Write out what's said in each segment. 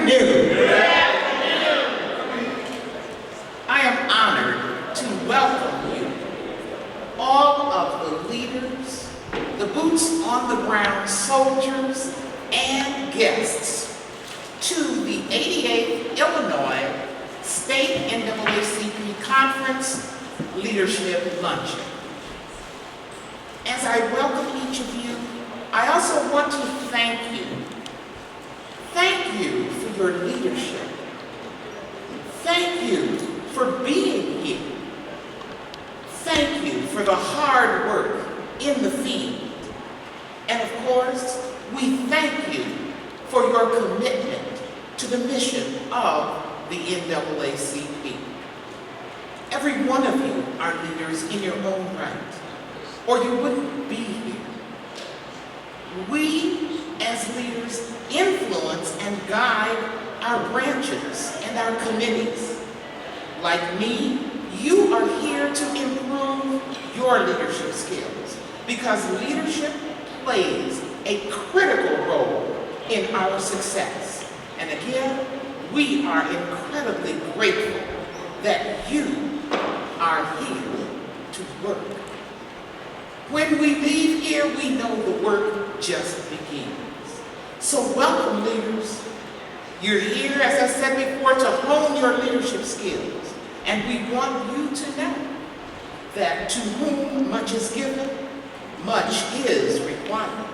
afternoon. Good afternoon. I am honored to welcome you, all of the leaders, the boots on the ground soldiers, and guests to the 88th Illinois State NAACP Conference Leadership Luncheon. As I welcome each of you, I also want to thank you. Thank you for your leadership. Thank you for being here. Thank you for the hard work in the field. And of course, we thank you for your commitment to the mission of the NAACP. Every one of you are leaders in your own right, or you wouldn't be here. We, as leaders, influence and guide our branches and our committees. Like me, you are here to improve your leadership skills because leadership plays a critical role in our success. And again, we are incredibly grateful that you are here to work. When we leave here, we know the work just begins. So welcome, leaders. You're here, as I said before, to hone your leadership skills. And we want you to know that to whom much is given, much is required.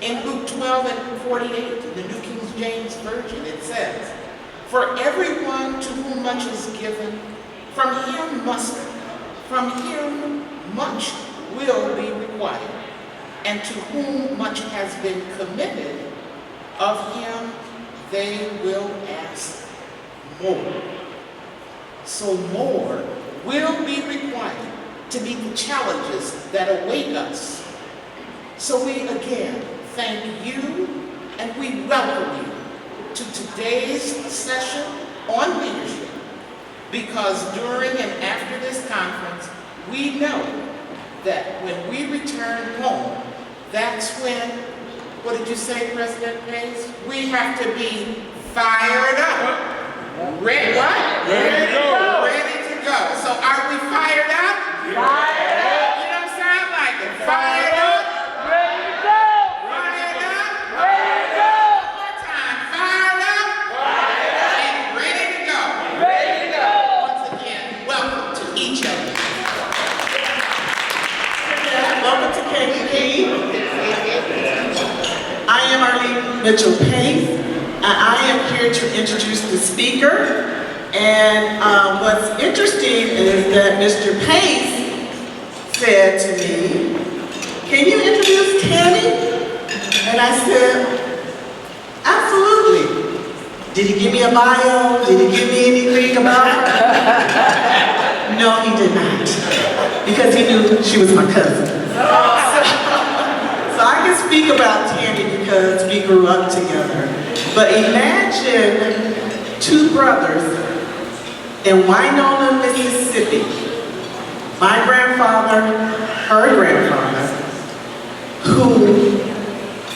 In Luke 12:48, in the New King James Version, it says, "For everyone to whom much is given, from him much will be required. And to whom much has been committed, of him they will ask more." So more will be required to meet the challenges that await us. So we again thank you and we welcome you to today's session on leadership, because during and after this conference, we know that when we return home, that's when, what did you say, President Pace? We have to be fired up. Ready? What? Ready to go. Ready to go. So are we fired up? Fired up. You don't sound like it. Fired up. Ready to go. Fired up. Ready to go. One more time. Fired up. Fired up. And ready to go. Ready to go. Once again, welcome to each of you. Welcome to KDP. I am Arlene Mitchell-Pace. I am here to introduce the speaker. And what's interesting is that Mr. Pace said to me, "Can you introduce Tammi?" And I said, "Absolutely." Did he give me a bio? Did he give me anything about her? No, he did not. Because he knew she was my cousin. So I can speak about Tammi because we grew up together. But imagine two brothers in Winona, Mississippi. My grandfather, her grandfather, who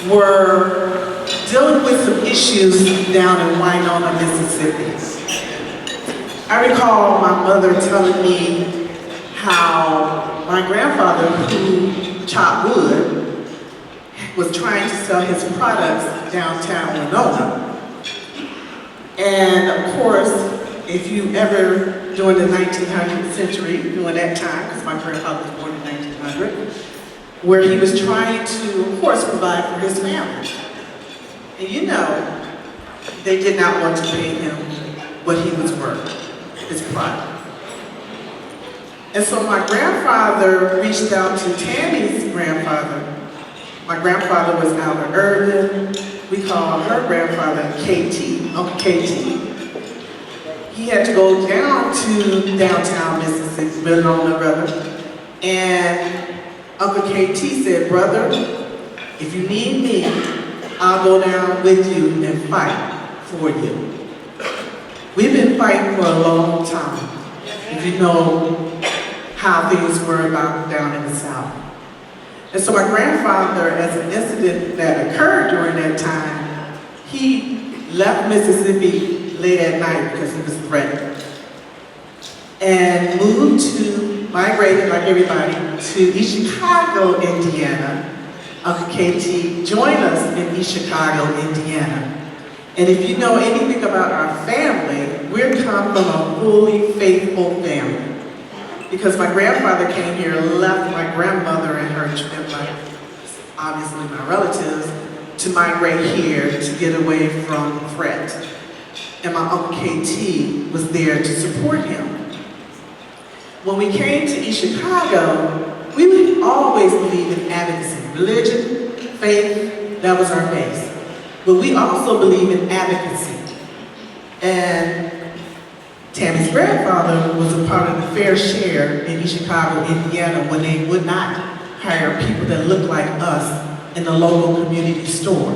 were dealing with some issues down in Winona, Mississippi. I recall my mother telling me how my grandfather, who chopped wood, was trying to sell his products downtown Winona. And of course, if you ever, during the 1900th century, during that time, because my grandfather was born in 1900, where he was trying to, of course, provide for his family. And you know, they did not want to pay him what he was worth, his product. And so my grandfather reached out to Tammi's grandfather. My grandfather was Albert Irvin. We call her grandfather KT, Uncle KT. He had to go down to downtown Mississippi, Winona, rather. And Uncle KT said, "Brother, if you need me, I'll go down with you and fight for you." We've been fighting for a long time, if you know how things were about down in the South. And so my grandfather, as an incident that occurred during that time, he left Mississippi late at night because he was threatened, and migrated like everybody, to East Chicago, Indiana. Uncle KT joined us in East Chicago, Indiana. And if you know anything about our family, we come from a fully faithful family. Because my grandfather came here, left my grandmother and obviously my relatives, to migrate here to get away from threat. And my Uncle KT was there to support him. When we came to East Chicago, we would always believe in advocacy. Religion, faith, that was our base. But we also believe in advocacy. And Tammy's grandfather was a part of the fair share in East Chicago, Indiana, when they would not hire people that looked like us in the local community store.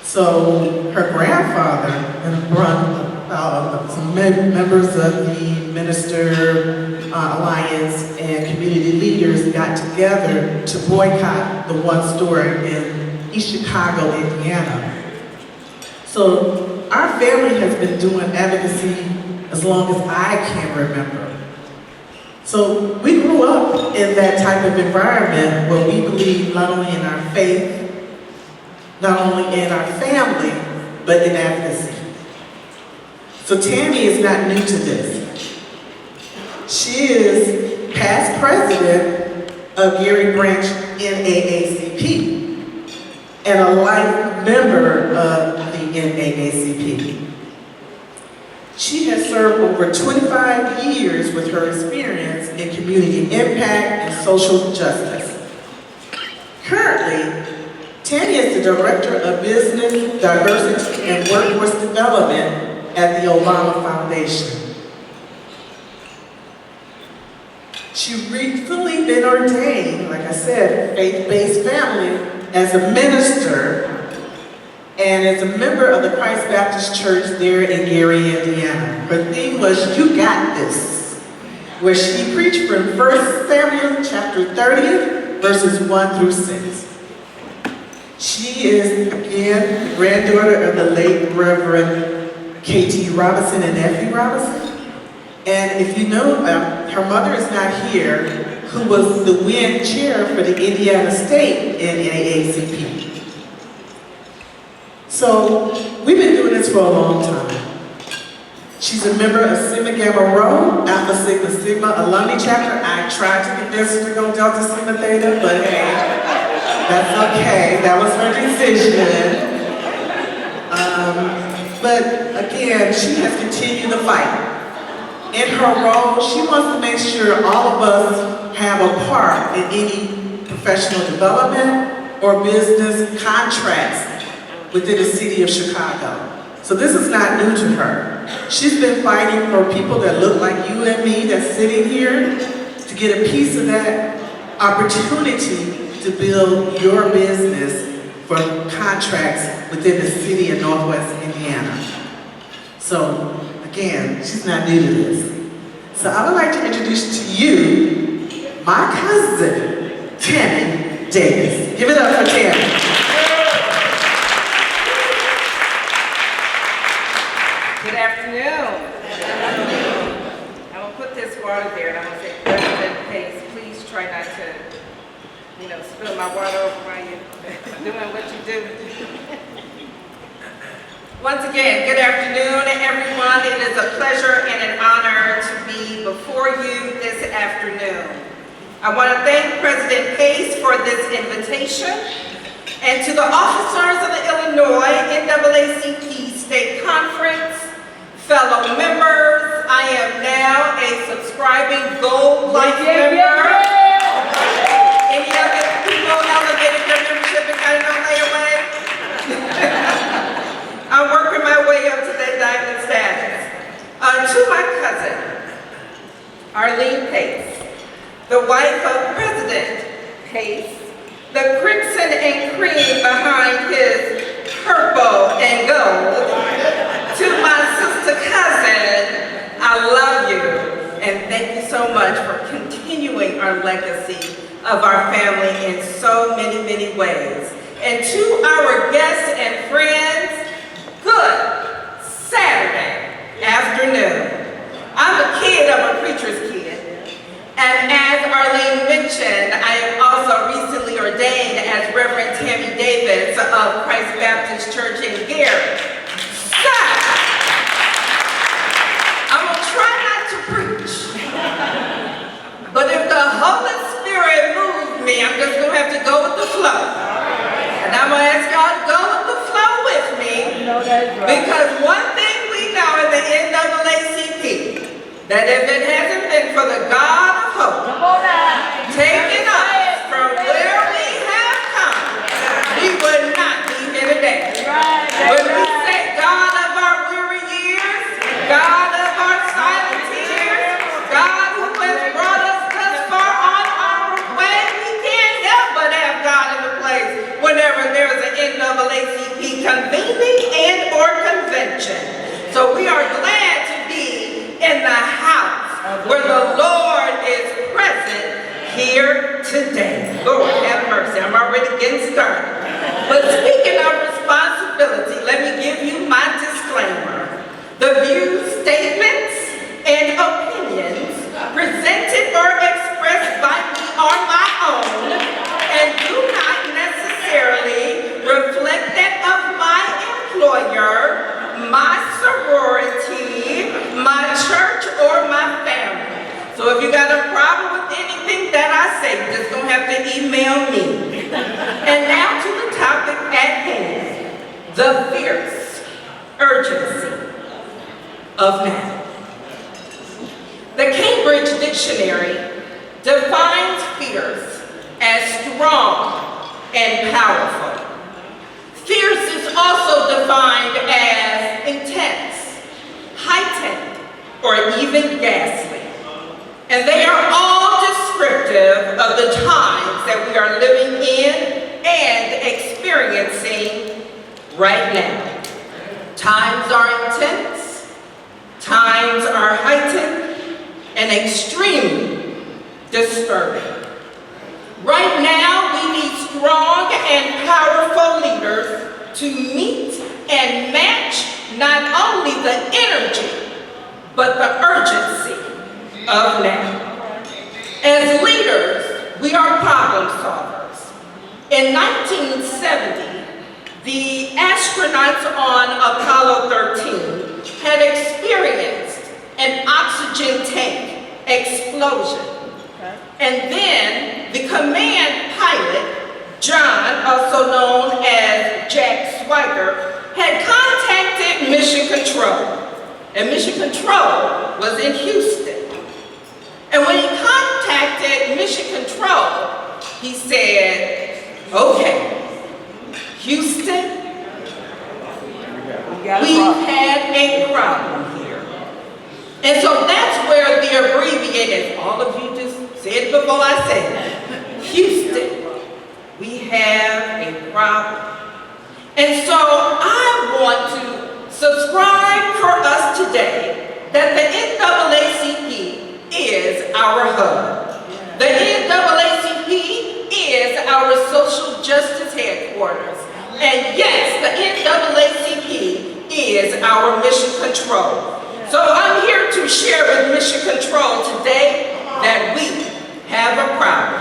So her grandfather and some members of the Minister Alliance and community leaders got together to boycott the one store in East Chicago, Indiana. So our family has been doing advocacy as long as I can remember. So we grew up in that type of environment where we believe not only in our faith, not only in our family, but in advocacy. So Tammi is not new to this. She is past president of Gary Branch NAACP and a life member of the NAACP. She has served over 25 years with her experience in community impact and social justice. Currently, Tammi is the Director of Business, Diversity, and Workforce Development at the Obama Foundation. She's recently been ordained, like I said, faith-based family, as a minister and as a member of the Christ Baptist Church there in Gary, Indiana. Her theme was, "You Got This," where she preached from 1 Samuel chapter 30, verses 1 through 6. She is, again, the granddaughter of the late Reverend KT Robinson and Effie Robinson. And if you know, her mother is not here, who was the WIN chair for the Indiana State NAACP. So we've been doing this for a long time. She's a member of Sigma Gamma Rho, Alpha Sigma Sigma Alumni Chapter. I tried to convince her to go Delta Sigma Theta, but hey, that's okay. That was her decision. But again, she has continued to fight. In her role, she wants to make sure all of us have a part in any professional development or business contracts within the city of Chicago. So this is not new to her. She's been fighting for people that look like you and me that's sitting here to get a piece of that opportunity to build your business for contracts within the city of Northwest Indiana. So again, she's not new to this. So I would like to introduce to you my cousin, Tammi Davis. Give it up for Tammi. Good afternoon. I'm going to put this water there and I'm going to say, President Pace, please try not to, spill my water over while you're doing what you do. Once again, good afternoon, everyone. It is a pleasure and an honor to be before you this afternoon. I want to thank President Pace for this invitation, and to the officers of the Illinois NAACP State Conference, fellow members, I am now a subscribing Gold Life member. Any other people elevated their membership and got it on layaway? I'm working my way up to that diamond status. To my cousin, Arlene Pace, the wife of President Pace, the crimson and cream behind his purple and gold. To my sister cousin, I love you, and thank you so much for continuing our legacy of our family in so many, many ways. And to our guests and friends, good representatives of Christ Baptist Church in Gary. So, I'm going to try not to preach, but if the Holy Spirit moves me, I'm just going to have to go with the flow. And I'm going to ask y'all to go with the flow with me, because one thing we know in the NAACP, that if it hasn't been for the God of hope taking us from where we have come, we would not be here today. When we say God of our weary years, God of our silent tears, God who has brought us thus far on our way, we can't help but have God in the place whenever there's an NAACP convening and or convention. So we are glad to be in the house where the Lord is present here today. Lord have mercy, I'm already getting started. But speaking of responsibility, let me give you my disclaimer. The views, statements, and opinions presented or expressed by me are my own and do not necessarily reflect that of my employer, my sorority, my church, or my family. So if you got a problem with anything that I say, you're just going to have to email me. And now to the topic at hand, the fierce urgency of now. The Cambridge Dictionary defines fierce as strong and powerful. Fierce is also defined as intense, heightened, or even ghastly. And they are all descriptive of the times that we are living in and experiencing right now. Times are intense, times are heightened, and extremely disturbing. Right now, we need strong and powerful leaders to meet and match not only the energy, but the urgency of now. As leaders, we are problem solvers. In 1970, the astronauts on Apollo 13 had experienced an oxygen tank explosion. And then the command pilot, John, also known as Jack Swigert, had contacted Mission Control. And Mission Control was in Houston. And when he contacted Mission Control, he said, okay, Houston, we've had a problem here. And so that's where the abbreviated, all of you just said it before I said it, Houston, we have a problem. And so I want to subscribe for us today that the NAACP is our hub. The NAACP is our social justice headquarters. And yes, the NAACP is our mission control. So I'm here to share with Mission Control today that we have a problem.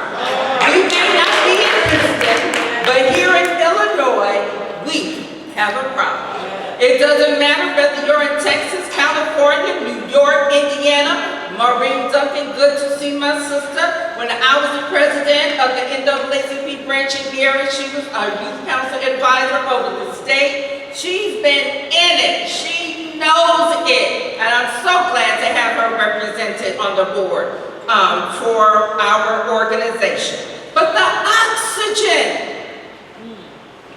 We may not be in Houston, but here in Illinois, we have a problem. It doesn't matter whether you're in Texas, California, New York, Indiana. Maureen Duncan, good to see my sister. When I was the president of the NAACP branch in Gary, she was our youth council advisor over the state. She's been in it. She knows it. And I'm so glad to have her represented on the board for our organization. But the oxygen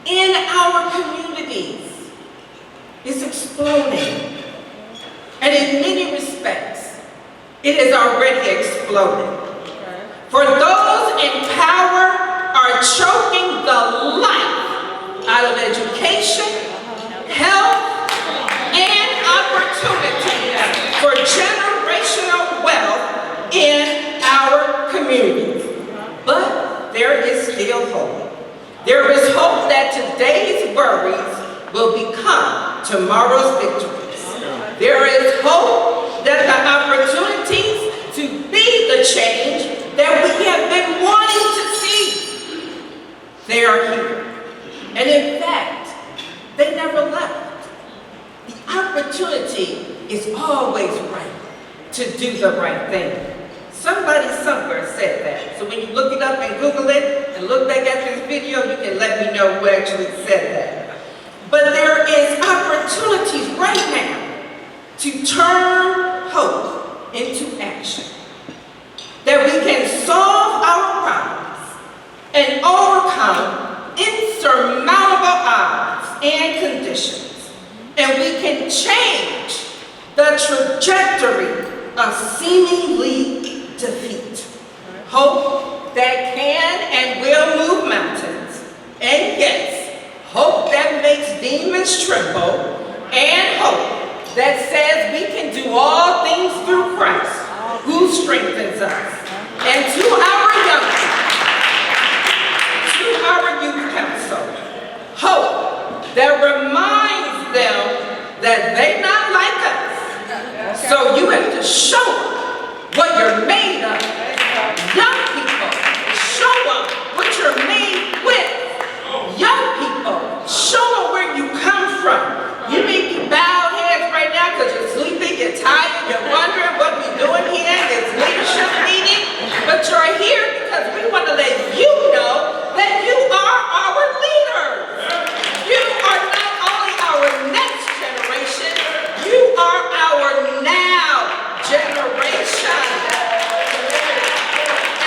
in our communities is exploding. And in many respects, it has already exploded. For those in power are choking the life out of education, health, and opportunities for generational wealth in our communities. But there is still hope. There is hope that today's worries will become tomorrow's victories. There is hope that the opportunities to be the change that we have been wanting to see, they are here. And in fact, they never left. The opportunity is always right to do the right thing. Somebody somewhere said that. So when you look it up and Google it and look back at this video, you can let me know who actually said that. But there is opportunities right now to turn hope into action. That we can solve our problems and overcome insurmountable odds and conditions. And we can change the trajectory of seemingly defeat. Hope that can and will move mountains. And yes, hope that makes demons tremble. And hope that says we can do all things through Christ, who strengthens us. And to our youth council, hope that reminds them that they're not like us. So you have to show them what you're made of. Young people, show them what you're made with. Young people, show them where you come from. You may be bowed heads right now because you're sleepy, you're tired, you're wondering what we're doing here in this leadership meeting. But you're here because we want to let you know that you are our leaders. You are not only our next generation, you are our now generation.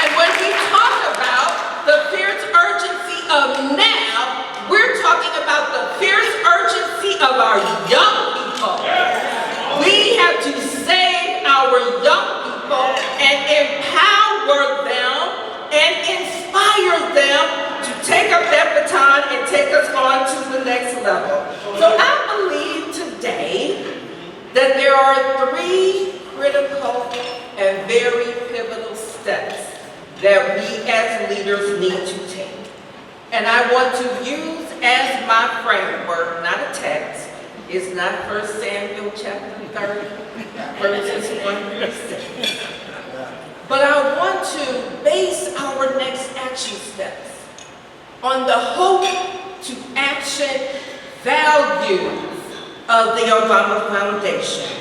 And when we talk about the fierce urgency of now, we're talking about the fierce urgency of our young people. We have to save our young people and empower them and inspire them to take up that baton and take us on to the next level. So I believe today that there are 3 critical and very pivotal steps that we as leaders need to take. And I want to use as my framework, not a text. It's not 1 Samuel chapter 30, verses 1 through 6. But I want to base our next action steps on the hope to action values of the Obama Foundation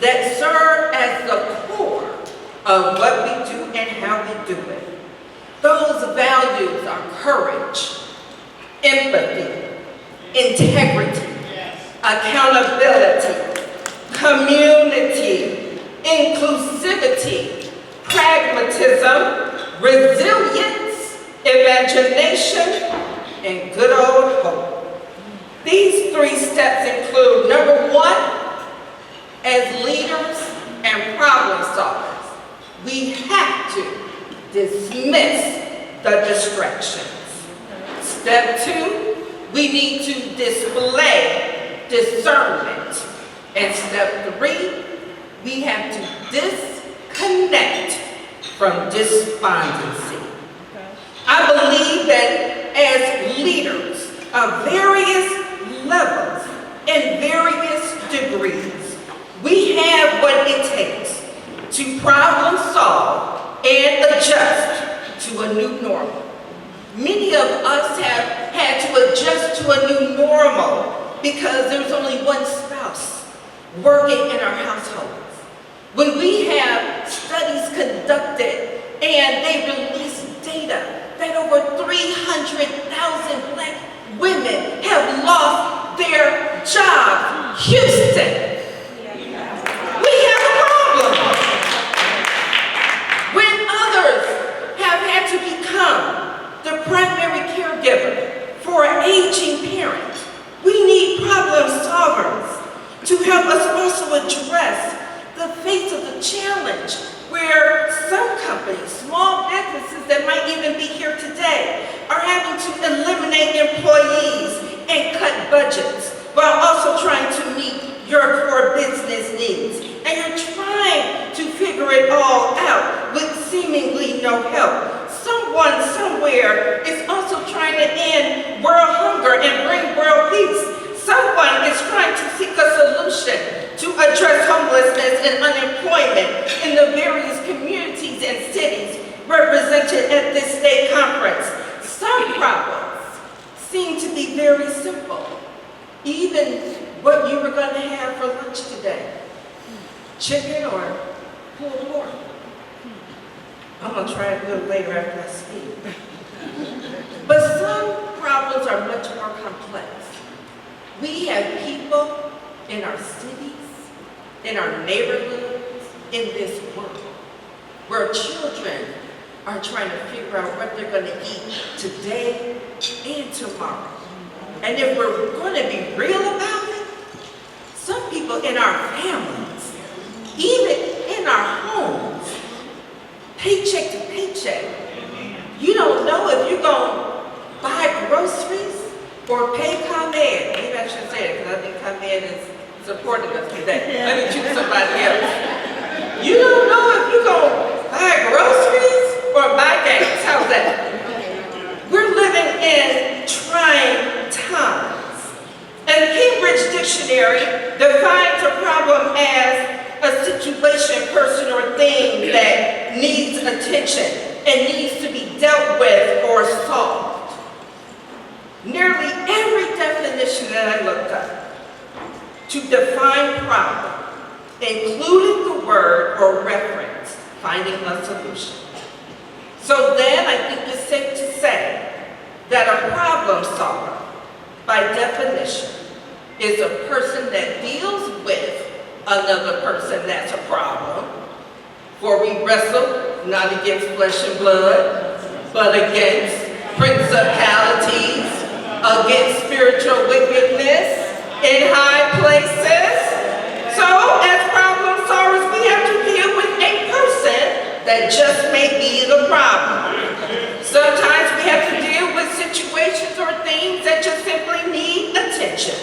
that serve as the core of what we do and how we do it. Those values are courage, empathy, integrity, accountability, community, inclusivity, pragmatism, resilience, imagination, and good old hope. These 3 steps include, number 1, as leaders and problem solvers, we have to dismiss the distractions. Step 2, we need to display discernment. And step 3, we have to disconnect from despondency. I believe that as leaders of various levels and various degrees, we have what it takes to problem solve and adjust to a new normal. Many of us have had to adjust to a new normal because there's only one spouse working in our households. When we have studies conducted and they release data that over 300,000 Black women have lost their jobs. Houston, we have a problem. When others have had to become the primary caregiver for an aging parent, we need problem solvers to help us also address the face of the challenge where some companies, small businesses that might even be here today, are having to eliminate employees and cut budgets while also trying to meet your core business needs. And you're trying to figure it all out with seemingly no help. Someone somewhere is also trying to end world hunger and bring world peace. Someone is trying to seek a solution to address homelessness and unemployment in the various communities and cities represented at this state conference. Some problems seem to be very simple. Even what you were going to have for lunch today. Chicken or pulled pork. I'm going to try it a little later after I speak. But some problems are much more complex. We have people in our cities, in our neighborhoods, in this world, where children are trying to figure out what they're going to eat today and tomorrow. And if we're going to be real about it, some people in our families, even in our homes, paycheck to paycheck, you don't know if you're going to buy groceries or pay ComEd. Maybe I should say it because I think ComEd is supporting us today. Let me choose somebody else. You don't know if you're going to buy groceries or buy gas. How's that? We're living in trying times. And the Cambridge Dictionary defines a problem as a situation, person, or thing that needs attention and needs to be dealt with or solved. Nearly every definition that I looked up to define problem included the word or reference, finding a solution. So then I think it's safe to say that a problem solver, by definition, is a person that deals with another person that's a problem. For we wrestle not against flesh and blood, but against principalities, against spiritual wickedness in high places. So as problem solvers, we have to deal with a person that just may be the problem. Sometimes we have to deal with situations or things that just simply need attention.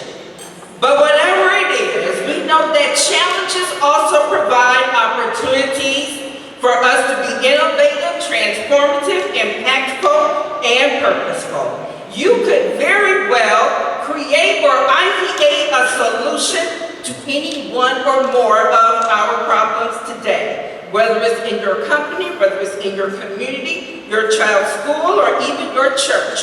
But whatever it is, we know that challenges also provide opportunities for us to be innovative, transformative, impactful, and purposeful. You could very well create or ideate a solution to any one or more of our problems today, whether it's in your company, whether it's in your community, your child's school, or even your church.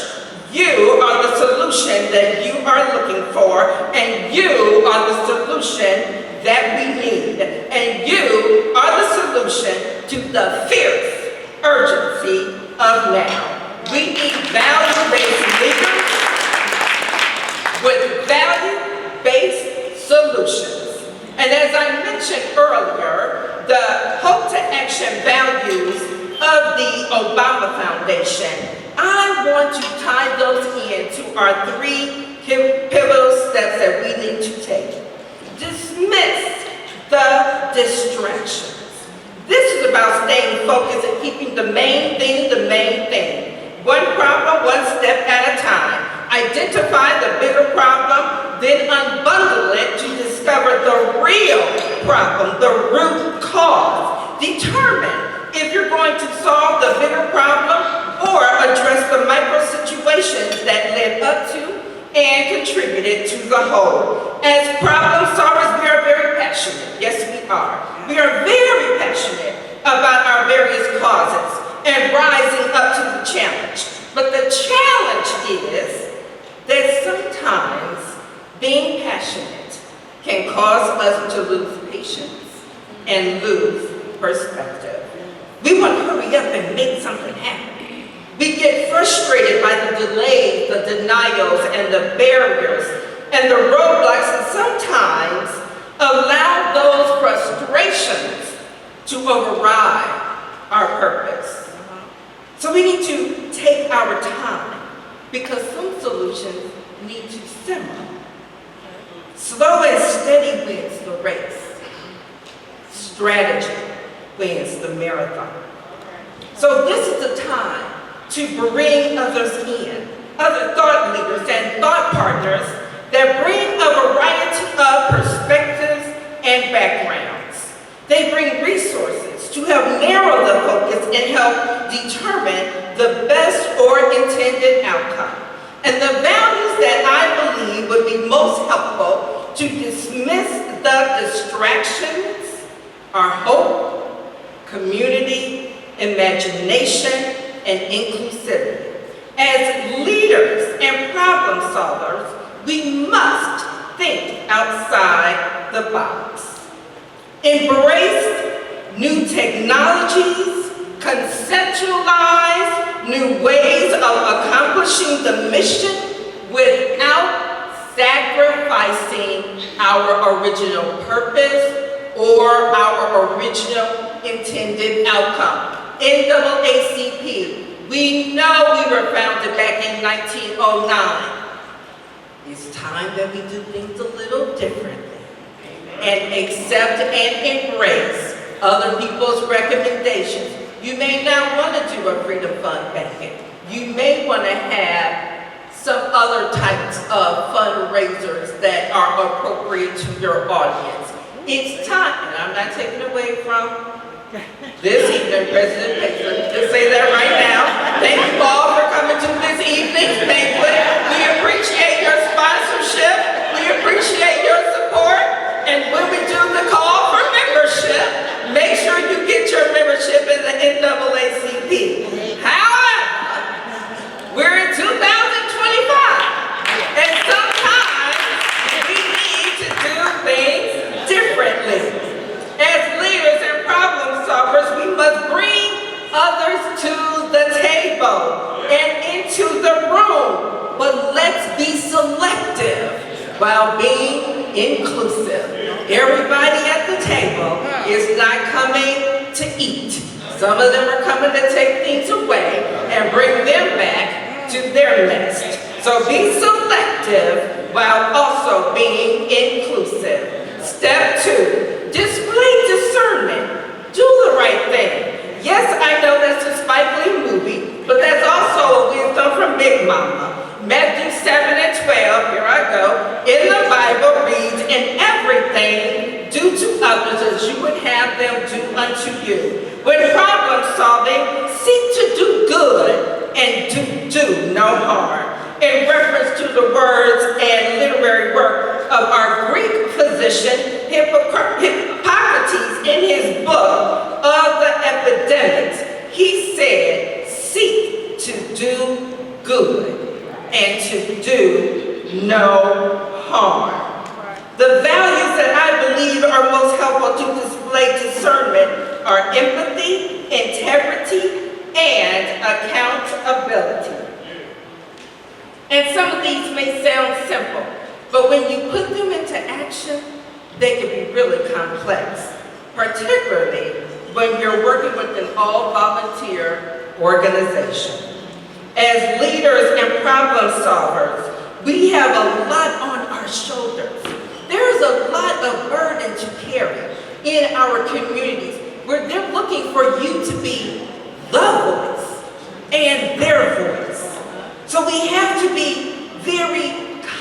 You are the solution that you are looking for, and you are the solution that we need. And you are the solution to the fierce urgency of now. We need value-based leaders with value-based solutions. And as I mentioned earlier, the Hope to Action values of the Obama Foundation, I want to tie those into our 3 pivotal steps that we need to take. Dismiss the distractions. This is about staying focused and keeping the main thing the main thing. One problem, one step at a time. Identify the bigger problem, then unbundle it to discover the real problem, the root cause. Determine if you're going to solve the bigger problem or address the micro situations that led up to and contributed to the whole. As problem solvers, we are very passionate. Yes, we are. We are very passionate about our various causes and rising up to the challenge. But the challenge is that sometimes being passionate can cause us to lose patience and lose perspective. We want to hurry up and make something happen. We get frustrated by the delays, the denials, and the barriers, and the roadblocks, and sometimes allow those frustrations to override our purpose. So we need to take our time, because some solutions need to simmer. Slow and steady wins the race. Strategy wins the marathon. So this is the time to bring others in, other thought leaders and thought partners that bring a variety of perspectives and backgrounds. They bring resources to help narrow the focus and help determine the best or intended outcome. And the values that I believe would be most helpful to dismiss the distractions are hope, community, imagination, and inclusivity. As leaders and problem solvers, we must think outside the box. Embrace new technologies, conceptualize new ways of accomplishing the mission without sacrificing our original purpose or our original intended outcome. NAACP, we know we were founded back in 1909. It's time that we do things a little differently and accept and embrace other people's recommendations. You may not want to do a Freedom Fund banquet. You may want to have some other types of fundraisers that are appropriate to your audience. It's time, and I'm not taking away from this evening, President Pace. Let me just say that right now. Thank you all for coming to this evening's banquet. We appreciate your sponsorship. We appreciate your support. And when we do the call for membership, make sure you get your membership in the NAACP. However, we're in 2025, and sometimes we need to do things differently. As leaders and problem solvers, we must bring others to the table and into the room, but let's be selective while being inclusive. Everybody at the table is not coming to eat. Some of them are coming to take things away and bring them back to their nest. So be selective while also being inclusive. Step 2, display discernment. Do the right thing. Yes, I know that's a Spike Lee movie, but that's also a wisdom from Big Mama. Matthew 7:12, here I go, in the Bible reads, "In everything do to others as you would have them do unto you." When problem solving, seek to do good and do no harm. In reference to the words and literary work of our Greek physician Hippocrates in his book of the epidemics, he said, seek to do good and to do no harm. The values that I believe are most helpful to display discernment are empathy, integrity, and accountability. And some of these may sound simple, but when you put them into action, they can be really complex, particularly when you're working with an all-volunteer organization. As leaders and problem solvers, we have a lot on our shoulders. There's a lot of burden to carry in our communities where they're looking for you to be the voice and their voice. So we have to be very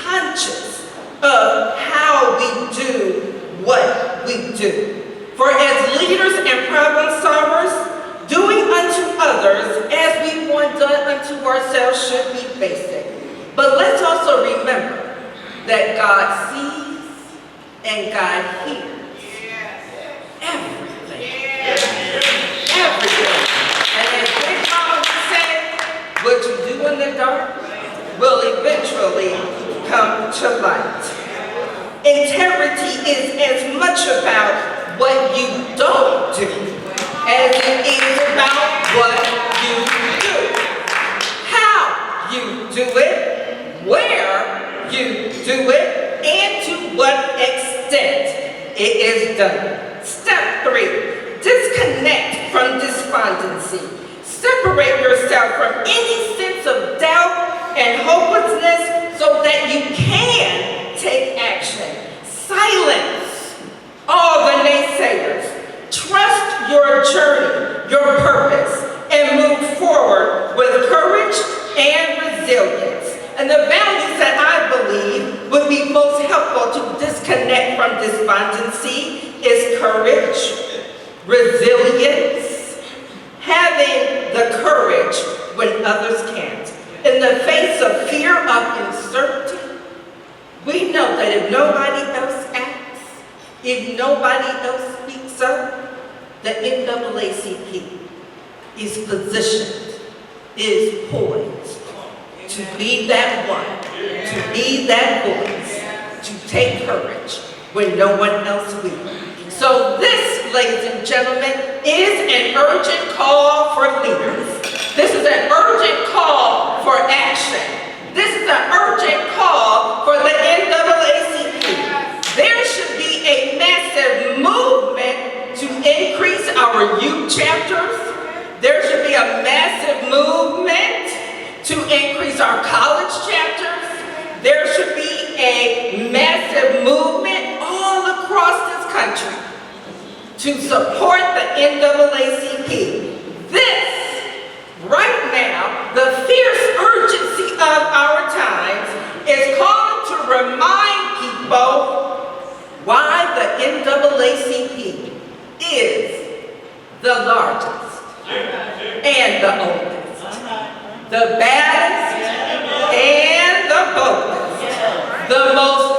conscious of how we do what we do. For as leaders and problem solvers, doing unto others as we want done unto ourselves should be basic. But let's also remember that God sees and God hears everything. Everything. And as Big Mama said, what you do in the dark will eventually come to light. Integrity is as much about what you don't do as it is about what you do. How you do it, where you do it, and to what extent it is done. Step 3, disconnect from despondency. Separate yourself from any sense of doubt and hopelessness so that you can take action. Silence all the naysayers. Trust your journey, your purpose, and move forward with courage and resilience. And the values that I believe would be most helpful to disconnect from despondency is courage, resilience, having the courage when others can't. In the face of fear of uncertainty, we know that if nobody else acts, if nobody else speaks up, the NAACP is positioned, is poised to be that one to be that voice, to take courage when no one else will. So this, ladies and gentlemen, is an urgent call for leaders. This is an urgent call for action. This is an urgent call for the NAACP. There should be a massive movement to increase our youth chapters. There should be a massive movement to increase our college chapters. There should be a massive movement all across this country to support the NAACP. This, right now, the fierce urgency of our times is calling to remind people why the NAACP is the largest and the oldest, the baddest and the boldest, the most